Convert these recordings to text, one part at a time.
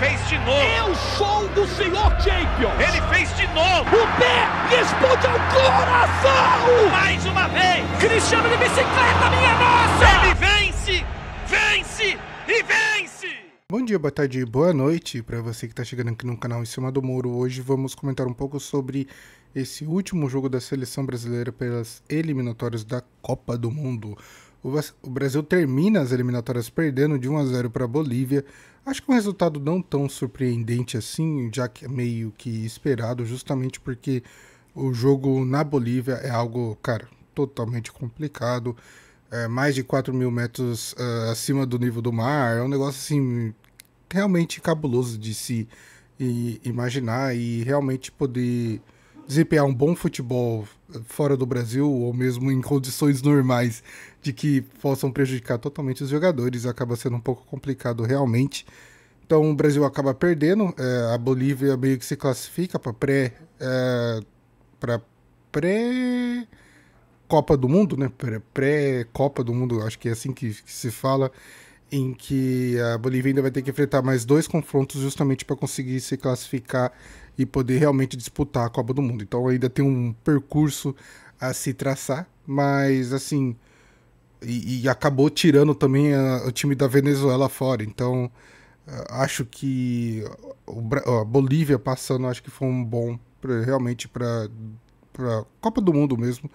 fez de novo. Eu sou do Senhor Champions. Ele fez de novo. O pé responde ao coração. Mais uma vez. Cristiano de bicicleta, minha nossa. Ele vence, vence e vence. Bom dia, boa tarde e boa noite para você que está chegando aqui no canal Em Cima do Muro. Hoje vamos comentar um pouco sobre esse último jogo da seleção brasileira pelas eliminatórias da Copa do Mundo. O Brasil termina as eliminatórias perdendo de 1-0 para a Bolívia. Acho que um resultado não tão surpreendente assim, já que é meio que esperado, justamente porque o jogo na Bolívia é algo, cara, totalmente complicado. Mais de 4.000 metros acima do nível do mar, é um negócio assim realmente cabuloso de se imaginar e realmente poder desempenhar um bom futebol fora do Brasil ou mesmo em condições normais de que possam prejudicar totalmente os jogadores, acaba sendo um pouco complicado realmente. Então o Brasil acaba perdendo, a Bolívia meio que se classifica para pré-Copa do Mundo, né? Pré-Copa do Mundo, acho que é assim que se fala, em que a Bolívia ainda vai ter que enfrentar mais 2 confrontos justamente para conseguir se classificar e poder realmente disputar a Copa do Mundo. Então ainda tem um percurso a se traçar, mas assim, e acabou tirando também o time da Venezuela fora. Então acho que a Bolívia passando, acho que foi um bom realmente para a Copa do Mundo mesmo,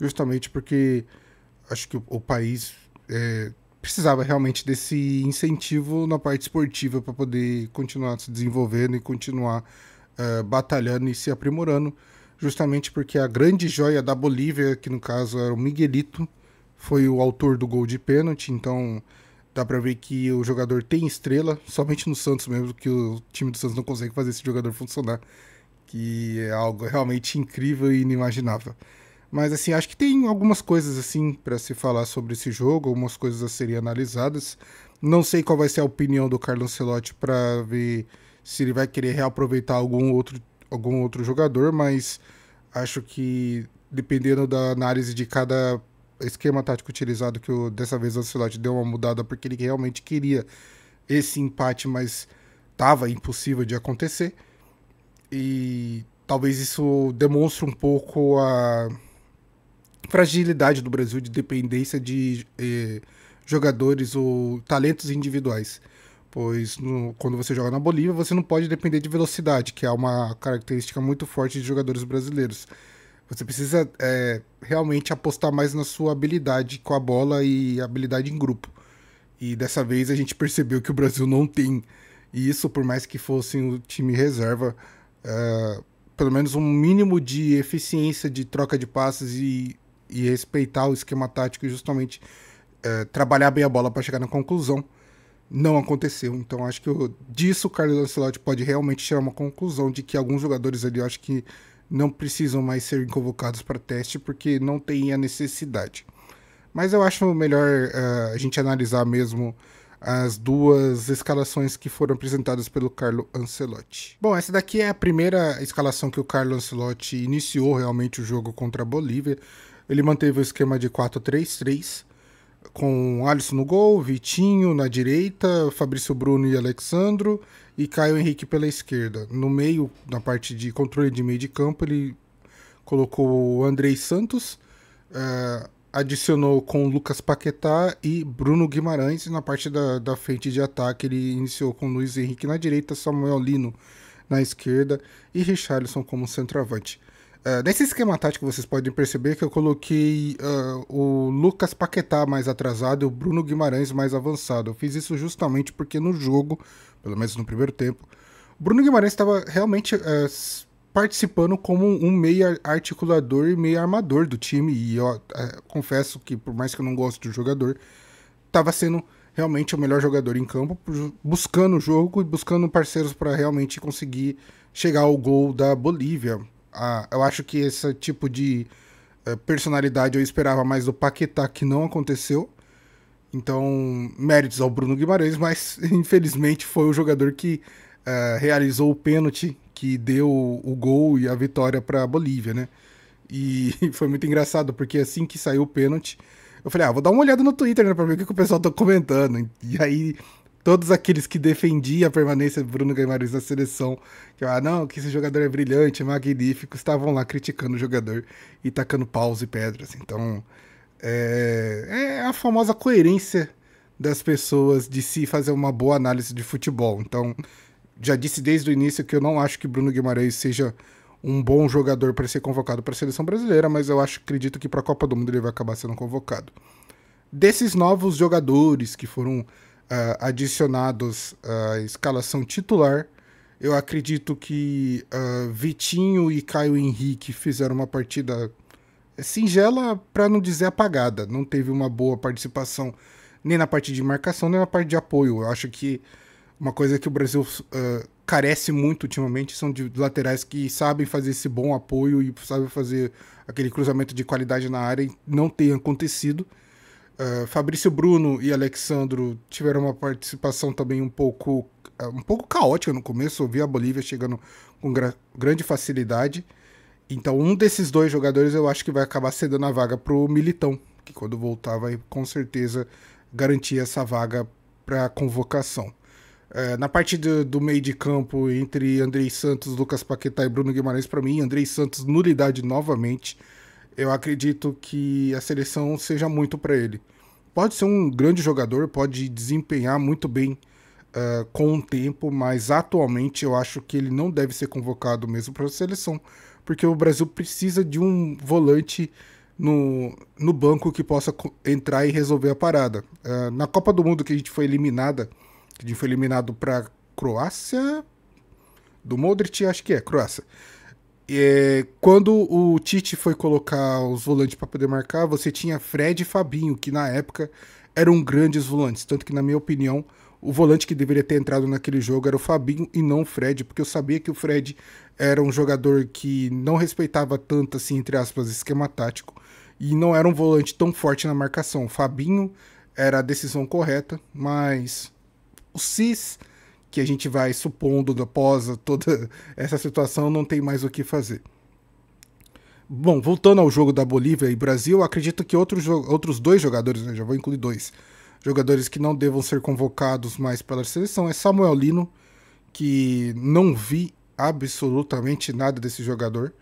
justamente porque acho que o país precisava realmente desse incentivo na parte esportiva para poder continuar se desenvolvendo e continuar batalhando e se aprimorando, justamente porque a grande joia da Bolívia, que no caso era o Miguelito, foi o autor do gol de pênalti. Então dá para ver que o jogador tem estrela, somente no Santos mesmo, que o time do Santos não consegue fazer esse jogador funcionar, que é algo realmente incrível e inimaginável. Mas assim, acho que tem algumas coisas assim para se falar sobre esse jogo, algumas coisas a serem analisadas. Não sei qual vai ser a opinião do Carlo Ancelotti para ver se ele vai querer reaproveitar algum outro jogador, mas acho que dependendo da análise de cada esquema tático utilizado, que dessa vez o Ancelotti deu uma mudada porque ele realmente queria esse empate, mas estava impossível de acontecer. E talvez isso demonstre um pouco a fragilidade do Brasil de dependência de jogadores ou talentos individuais. Pois quando você joga na Bolívia, você não pode depender de velocidade, que é uma característica muito forte de jogadores brasileiros. Você precisa realmente apostar mais na sua habilidade com a bola e habilidade em grupo. E dessa vez a gente percebeu que o Brasil não tem isso, por mais que fosse o time reserva. Pelo menos um mínimo de eficiência de troca de passes e respeitar o esquema tático e justamente trabalhar bem a bola para chegar na conclusão. Não aconteceu. Então acho que disso o Carlo Ancelotti pode realmente tirar uma conclusão de que alguns jogadores ali eu acho que não precisam mais ser convocados para teste porque não tem a necessidade. Mas eu acho melhor a gente analisar mesmo as duas escalações que foram apresentadas pelo Carlo Ancelotti. Bom, essa daqui é a primeira escalação que o Carlo Ancelotti iniciou realmente o jogo contra a Bolívia. Ele manteve o esquema de 4-3-3, com Alisson no gol, Vitinho na direita, Fabrício Bruno e Alexandro, e Caio Henrique pela esquerda. No meio, na parte de controle de meio de campo, ele colocou o Andrei Santos, adicionou com Lucas Paquetá e Bruno Guimarães, e na parte da frente de ataque ele iniciou com Luiz Henrique na direita, Samuel Lino na esquerda e Richarlison como centroavante. Nesse esquema tático vocês podem perceber que eu coloquei o Lucas Paquetá mais atrasado e o Bruno Guimarães mais avançado. Eu fiz isso justamente porque no jogo, pelo menos no primeiro tempo, o Bruno Guimarães estava realmente participando como um meio articulador e meio armador do time. E eu confesso que, por mais que eu não goste do jogador, estava sendo realmente o melhor jogador em campo, buscando o jogo e buscando parceiros para realmente conseguir chegar ao gol da Bolívia. Eu acho que esse tipo de personalidade eu esperava mais do Paquetá, que não aconteceu. Então, méritos ao Bruno Guimarães, mas infelizmente foi o jogador que realizou o pênalti que deu o gol e a vitória para a Bolívia, né? E foi muito engraçado, porque assim que saiu o pênalti, eu falei, vou dar uma olhada no Twitter, né, pra ver o que o pessoal tá comentando. E aí todos aqueles que defendiam a permanência do Bruno Guimarães na seleção, que não, que esse jogador é brilhante, magnífico, estavam lá criticando o jogador e tacando paus e pedras. Então, é a famosa coerência das pessoas de se fazer uma boa análise de futebol. Então, já disse desde o início que eu não acho que Bruno Guimarães seja um bom jogador para ser convocado para a seleção brasileira, mas eu acredito que para a Copa do Mundo ele vai acabar sendo convocado. Desses novos jogadores que foram adicionados à escalação titular, eu acredito que Vitinho e Caio Henrique fizeram uma partida singela, para não dizer apagada. Não teve uma boa participação nem na parte de marcação, nem na parte de apoio. Eu acho que uma coisa que o Brasil carece muito ultimamente são de laterais que sabem fazer esse bom apoio e sabem fazer aquele cruzamento de qualidade na área, e não tem acontecido. Fabrício Bruno e Alexandro tiveram uma participação também um pouco caótica no começo. Eu vi a Bolívia chegando com grande facilidade. Então um desses dois jogadores eu acho que vai acabar cedendo a vaga pro Militão, que quando voltar vai com certeza garantir essa vaga para convocação. Na parte do meio de campo, entre Andrei Santos, Lucas Paquetá e Bruno Guimarães, para mim, Andrei Santos nulidade novamente. Eu acredito que a seleção seja muito para ele. Pode ser um grande jogador, pode desempenhar muito bem com o tempo, mas atualmente eu acho que ele não deve ser convocado mesmo para a seleção, porque o Brasil precisa de um volante no banco que possa entrar e resolver a parada. Na Copa do Mundo que a gente foi eliminado para Croácia, do Modric, acho que Croácia. Quando o Tite foi colocar os volantes para poder marcar, você tinha Fred e Fabinho, que na época eram grandes volantes. Tanto que, na minha opinião, o volante que deveria ter entrado naquele jogo era o Fabinho e não o Fred, porque eu sabia que o Fred era um jogador que não respeitava tanto, assim, entre aspas, esquema tático, e não era um volante tão forte na marcação. O Fabinho era a decisão correta, mas o Cis, que a gente vai supondo após toda essa situação, não tem mais o que fazer. Bom, voltando ao jogo da Bolívia e Brasil, acredito que outros dois jogadores, né, já vou incluir dois, jogadores que não devam ser convocados mais pela seleção, é Samuel Lino, que não vi absolutamente nada desse jogador.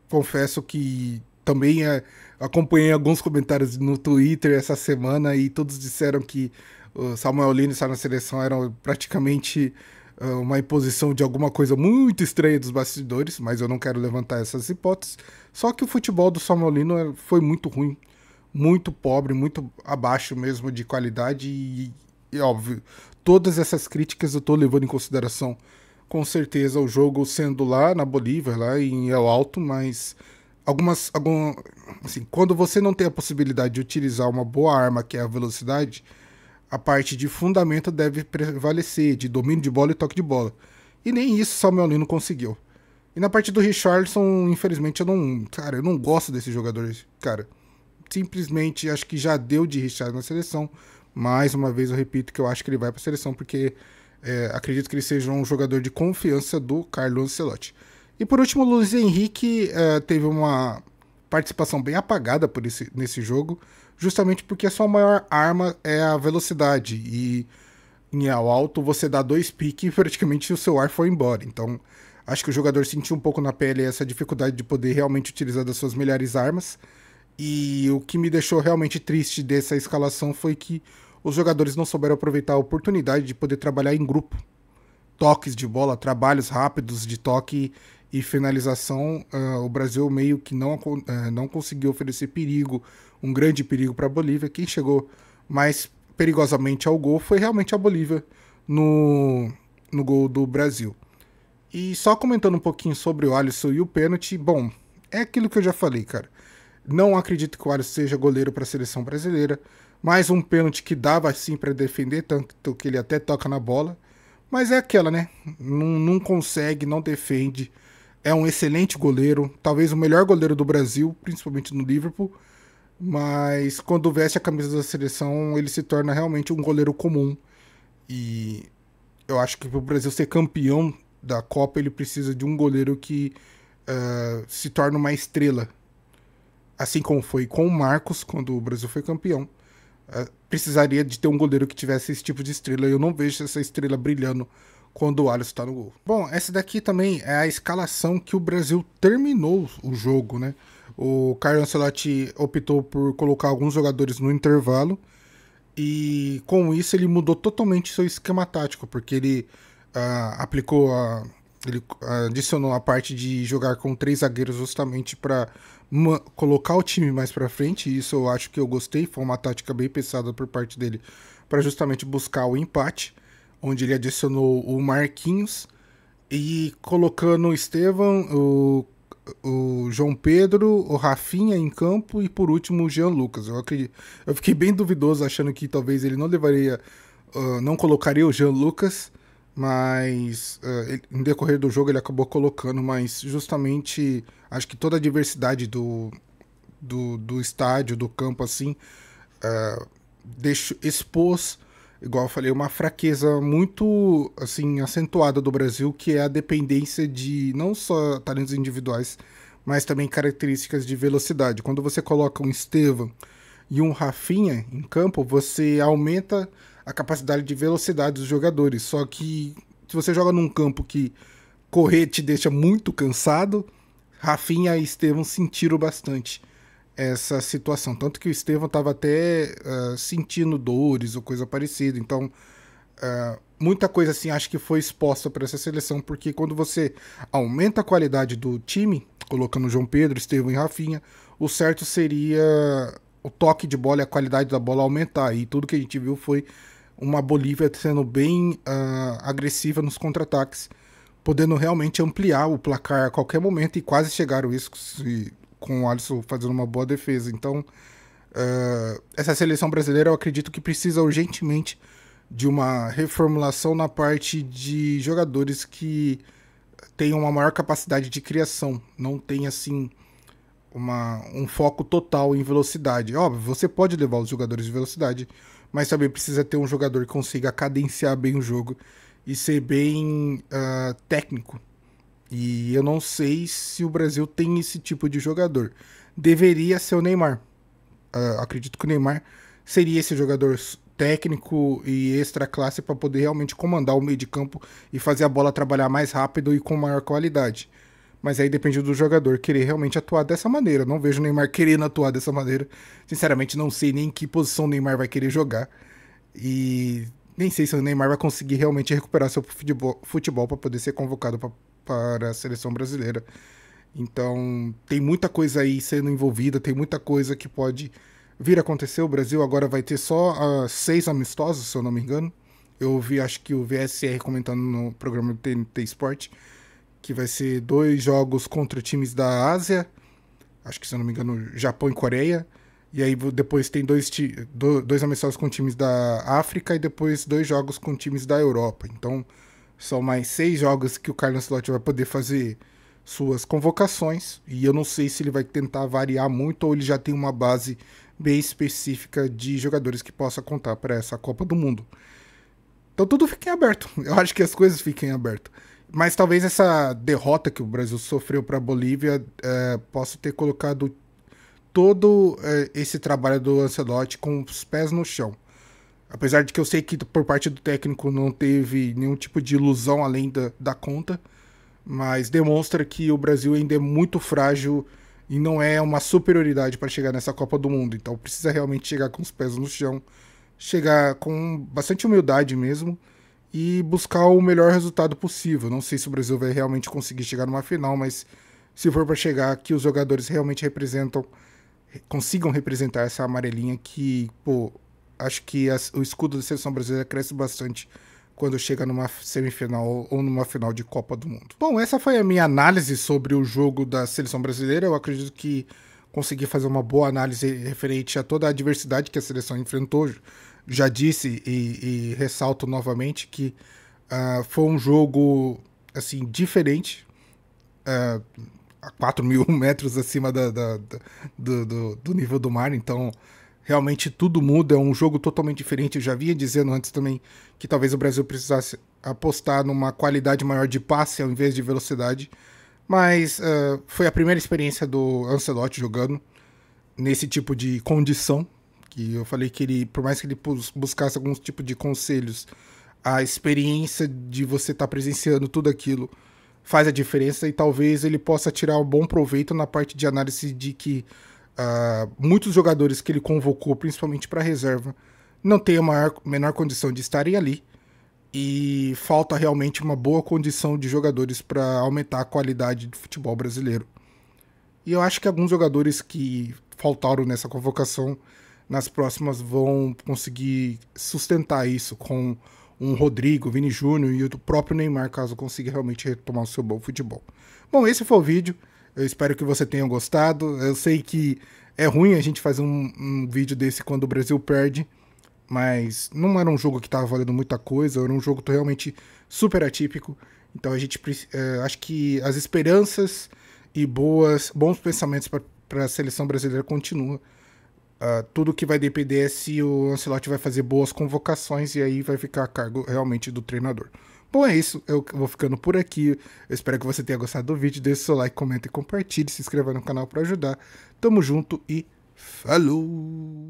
Confesso que também acompanhei alguns comentários no Twitter essa semana e todos disseram que o Samuel Lino estar na seleção era praticamente uma imposição de alguma coisa muito estranha dos bastidores, mas eu não quero levantar essas hipóteses. Só que o futebol do Samuel Lino foi muito ruim, muito pobre, muito abaixo mesmo de qualidade e óbvio, todas essas críticas eu estou levando em consideração, com certeza, o jogo sendo lá na Bolívia, lá em El Alto, mas assim, quando você não tem a possibilidade de utilizar uma boa arma, que é a velocidade, a parte de fundamento deve prevalecer, de domínio de bola e toque de bola. E nem isso Samuel Lino conseguiu. E na parte do Richarlison, infelizmente, eu não gosto desse jogador, cara. Simplesmente acho que já deu de Richarlison na seleção. Mais uma vez eu repito que eu acho que ele vai para a seleção, porque acredito que ele seja um jogador de confiança do Carlo Ancelotti. E por último, o Luiz Henrique teve uma participação bem apagada nesse jogo, justamente porque a sua maior arma é a velocidade, e em ao alto você dá 2 piques e praticamente o seu ar foi embora. Então acho que o jogador sentiu um pouco na pele essa dificuldade de poder realmente utilizar das suas melhores armas, e o que me deixou realmente triste dessa escalação foi que os jogadores não souberam aproveitar a oportunidade de poder trabalhar em grupo. Toques de bola, trabalhos rápidos de toque e finalização, o Brasil meio que não conseguiu oferecer perigo, um grande perigo para a Bolívia. Quem chegou mais perigosamente ao gol foi realmente a Bolívia no gol do Brasil. E só comentando um pouquinho sobre o Alisson e o pênalti, bom, é aquilo que eu já falei, cara. Não acredito que o Alisson seja goleiro para a seleção brasileira, mais um pênalti que dava sim para defender, tanto que ele até toca na bola, mas é aquela, né? Não consegue, não defende. É um excelente goleiro, talvez o melhor goleiro do Brasil, principalmente no Liverpool, mas quando veste a camisa da seleção, ele se torna realmente um goleiro comum. E eu acho que para o Brasil ser campeão da Copa, ele precisa de um goleiro que se torne uma estrela. Assim como foi com o Marcos, quando o Brasil foi campeão. precisaria de ter um goleiro que tivesse esse tipo de estrela. Eu não vejo essa estrela brilhando quando o Alisson está no gol. Bom, essa daqui também é a escalação que o Brasil terminou o jogo, né? O Carlo Ancelotti optou por colocar alguns jogadores no intervalo e com isso ele mudou totalmente seu esquema tático, porque ele ele adicionou a parte de jogar com 3 zagueiros justamente para colocar o time mais para frente. E isso eu acho que eu gostei, foi uma tática bem pensada por parte dele para justamente buscar o empate, onde ele adicionou o Marquinhos e colocando o Estevão, o João Pedro, o Rafinha em campo e por último o Jean Lucas. Eu fiquei bem duvidoso achando que talvez ele não levaria, não colocaria o Jean Lucas, mas no decorrer do jogo ele acabou colocando, mas justamente acho que toda a diversidade do estádio, do campo assim, expôs, igual eu falei, uma fraqueza muito assim acentuada do Brasil, que é a dependência de não só talentos individuais, mas também características de velocidade. Quando você coloca um Estevão e um Rafinha em campo, você aumenta a capacidade de velocidade dos jogadores. Só que se você joga num campo que correr te deixa muito cansado, Rafinha e Estevão sentiram bastante essa situação. Tanto que o Estevão estava até sentindo dores ou coisa parecida. Então, muita coisa assim acho que foi exposta para essa seleção, porque quando você aumenta a qualidade do time, colocando João Pedro, Estevão e Rafinha, o certo seria o toque de bola e a qualidade da bola aumentar. E tudo que a gente viu foi uma Bolívia sendo bem agressiva nos contra-ataques, podendo realmente ampliar o placar a qualquer momento, e quase chegaram isso com o Alisson fazendo uma boa defesa. Então, essa seleção brasileira eu acredito que precisa urgentemente de uma reformulação na parte de jogadores que tenham uma maior capacidade de criação, não tem assim um foco total em velocidade. Óbvio, você pode levar os jogadores de velocidade, mas também precisa ter um jogador que consiga cadenciar bem o jogo e ser bem técnico. E eu não sei se o Brasil tem esse tipo de jogador. Deveria ser o Neymar. Acredito que o Neymar seria esse jogador técnico e extra classe para poder realmente comandar o meio de campo e fazer a bola trabalhar mais rápido e com maior qualidade. Mas aí depende do jogador querer realmente atuar dessa maneira. Não vejo o Neymar querendo atuar dessa maneira. Sinceramente, não sei nem em que posição o Neymar vai querer jogar. E nem sei se o Neymar vai conseguir realmente recuperar seu futebol para poder ser convocado para a seleção brasileira. Então, tem muita coisa aí sendo envolvida, tem muita coisa que pode vir a acontecer. O Brasil agora vai ter só 6 amistosos, se eu não me engano. Eu ouvi, acho que o VSR comentando no programa do TNT Sport, que vai ser 2 jogos contra times da Ásia, acho que, se eu não me engano, Japão e Coreia. E aí depois tem 2 amistosos com times da África e depois 2 jogos com times da Europa. Então, são mais 6 jogos que o Carlo Ancelotti vai poder fazer suas convocações. E eu não sei se ele vai tentar variar muito ou ele já tem uma base bem específica de jogadores que possa contar para essa Copa do Mundo. Então tudo fica em aberto. Eu acho que as coisas fiquem em aberto. Mas talvez essa derrota que o Brasil sofreu para a Bolívia possa ter colocado todo esse trabalho do Ancelotti com os pés no chão. Apesar de que eu sei que por parte do técnico não teve nenhum tipo de ilusão além da conta, mas demonstra que o Brasil ainda é muito frágil e não é uma superioridade para chegar nessa Copa do Mundo. Então precisa realmente chegar com os pés no chão, chegar com bastante humildade mesmo e buscar o melhor resultado possível. Não sei se o Brasil vai realmente conseguir chegar numa final, mas se for para chegar, que os jogadores realmente consigam representar essa amarelinha que, acho que o escudo da seleção brasileira cresce bastante quando chega numa semifinal ou numa final de Copa do Mundo. Bom, essa foi a minha análise sobre o jogo da seleção brasileira. Eu acredito que consegui fazer uma boa análise referente a toda a adversidade que a seleção enfrentou. Já disse e ressalto novamente que foi um jogo assim, diferente, a 4.000 metros acima do nível do mar, então realmente tudo muda, é um jogo totalmente diferente. Eu já vinha dizendo antes também que talvez o Brasil precisasse apostar numa qualidade maior de passe ao invés de velocidade, mas foi a primeira experiência do Ancelotti jogando nesse tipo de condição, Que eu falei que ele, por mais que ele buscasse alguns tipos de conselhos, a experiência de você estar presenciando tudo aquilo faz a diferença e talvez ele possa tirar um bom proveito na parte de análise de que muitos jogadores que ele convocou, principalmente para reserva, não têm a menor condição de estarem ali e falta realmente uma boa condição de jogadores para aumentar a qualidade do futebol brasileiro. E eu acho que alguns jogadores que faltaram nessa convocação, nas próximas vão conseguir sustentar isso com um Rodrigo, Vini Júnior e o próprio Neymar, caso consiga realmente retomar o seu bom futebol. Bom, esse foi o vídeo. Eu espero que você tenha gostado. Eu sei que é ruim a gente fazer um vídeo desse quando o Brasil perde, mas não era um jogo que estava valendo muita coisa, era um jogo realmente super atípico. Então a gente acho que as esperanças e bons pensamentos para a seleção brasileira continuam. Tudo que vai depender é se o Ancelotti vai fazer boas convocações e aí vai ficar a cargo realmente do treinador. Bom, é isso. Eu vou ficando por aqui. Eu espero que você tenha gostado do vídeo. Deixe seu like, comenta e compartilhe. Se inscreva no canal para ajudar. Tamo junto e falou!